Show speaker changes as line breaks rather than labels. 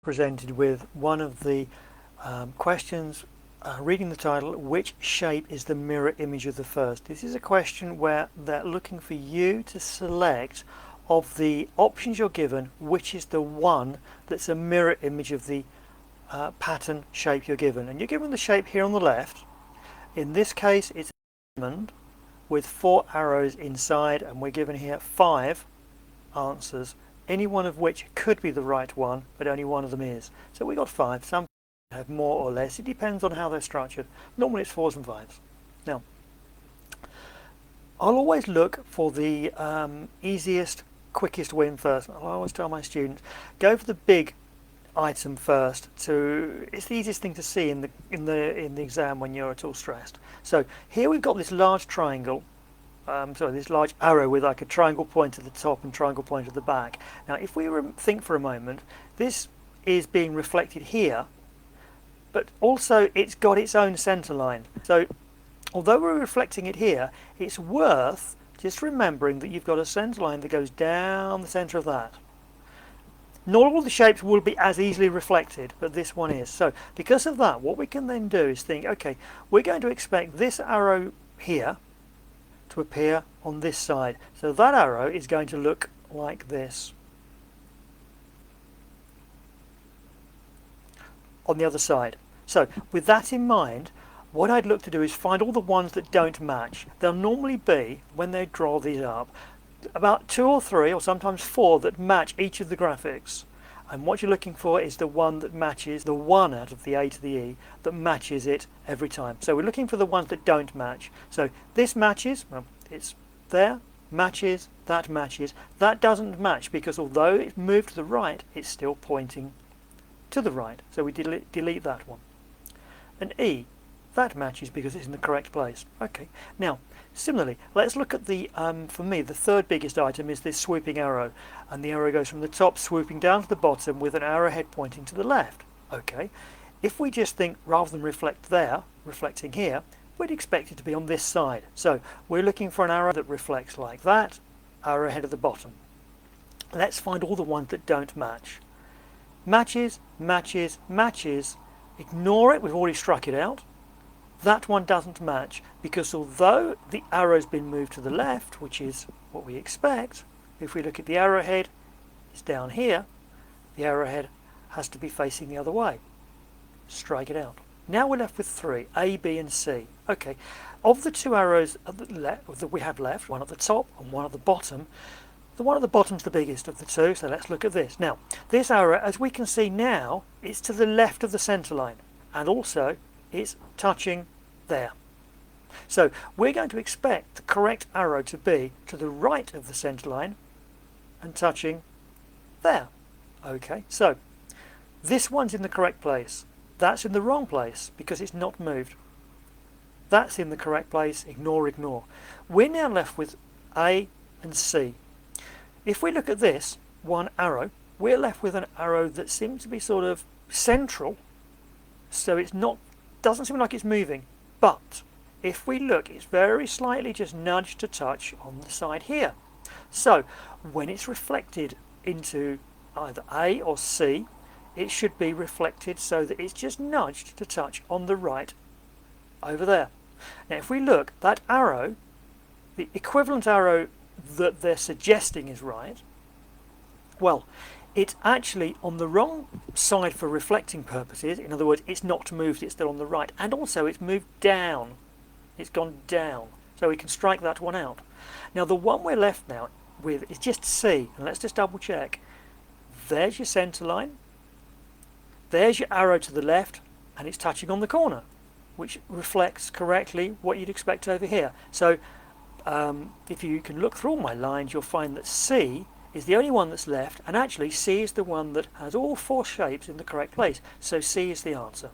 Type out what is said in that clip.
presented with one of the questions reading the title, which shape is the mirror image of the first? This is a question where they're looking for you to select of the options you're given which is the one that's a mirror image of the pattern shape you're given. And you're given the shape here on the left. In this case it's a diamond with 4 arrows inside, and we're given here 5 answers, any one of which could be the right one, but only one of them is. So we got 5. Some have more or less. It depends on how they're structured. Normally it's 4s and 5s. Now, I'll always look for the easiest, quickest win first. I always tell my students, go for the big item first. It's the easiest thing to see in the exam when you're at all stressed. So here we've got this large triangle. This large arrow with like a triangle point at the top and triangle point at the back. Now if we think for a moment, this is being reflected here, but also it's got its own center line. So although we're reflecting it here, it's worth just remembering that you've got a center line that goes down the center of that. Not all the shapes will be as easily reflected, but this one is. So because of that, what we can then do is think, okay, we're going to expect this arrow here to appear on this side. So that arrow is going to look like this on the other side. So with that in mind, what I'd look to do is find all the ones that don't match. There'll normally be, when they draw these up, about 2 or 3 or sometimes 4 that match each of the graphics. And what you're looking for is the one that matches, the one out of the A to the E that matches it every time. So we're looking for the ones that don't match. So this matches, well, it's there, matches, that doesn't match because although it's moved to the right, it's still pointing to the right. So we delete that one. And E, that matches because it's in the correct place. Okay, now similarly, let's look at the, for me, the third biggest item is this swooping arrow. And the arrow goes from the top swooping down to the bottom with an arrowhead pointing to the left. Okay, if we just think rather than reflect there, reflecting here, we'd expect it to be on this side. So we're looking for an arrow that reflects like that, arrowhead at the bottom. Let's find all the ones that don't match. Matches, matches, matches. Ignore it, we've already struck it out. That one doesn't match because although the arrow's been moved to the left, which is what we expect, if we look at the arrowhead, it's down here, the arrowhead has to be facing the other way. Strike it out. Now we're left with 3, A, B and C. Okay, of the 2 arrows that we have left, one at the top and one at the bottom, the one at the bottom's the biggest of the 2, so let's look at this. Now, this arrow, as we can see now, it's to the left of the center line, and also it's touching there. So we're going to expect the correct arrow to be to the right of the center line and touching there. Okay, so this one's in the correct place. That's in the wrong place because it's not moved. That's in the correct place. Ignore, ignore. We're now left with A and C. If we look at this one arrow, we're left with an arrow that seems to be sort of central, so it's not, doesn't seem like it's moving, but if we look, it's very slightly just nudged to touch on the side here. So when it's reflected into either A or C, it should be reflected so that it's just nudged to touch on the right over there. Now if we look, that arrow, the equivalent arrow that they're suggesting is right, well, it's actually on the wrong side for reflecting purposes. In other words, it's not moved, it's still on the right, and also it's moved down. It's gone down, so we can strike that one out. Now the one we're left now with is just C, and let's just double check. There's your center line, there's your arrow to the left, and it's touching on the corner, which reflects correctly what you'd expect over here. So if you can look through all my lines, you'll find that C is the only one that's left, and actually C is the one that has all 4 shapes in the correct place. So C is the answer.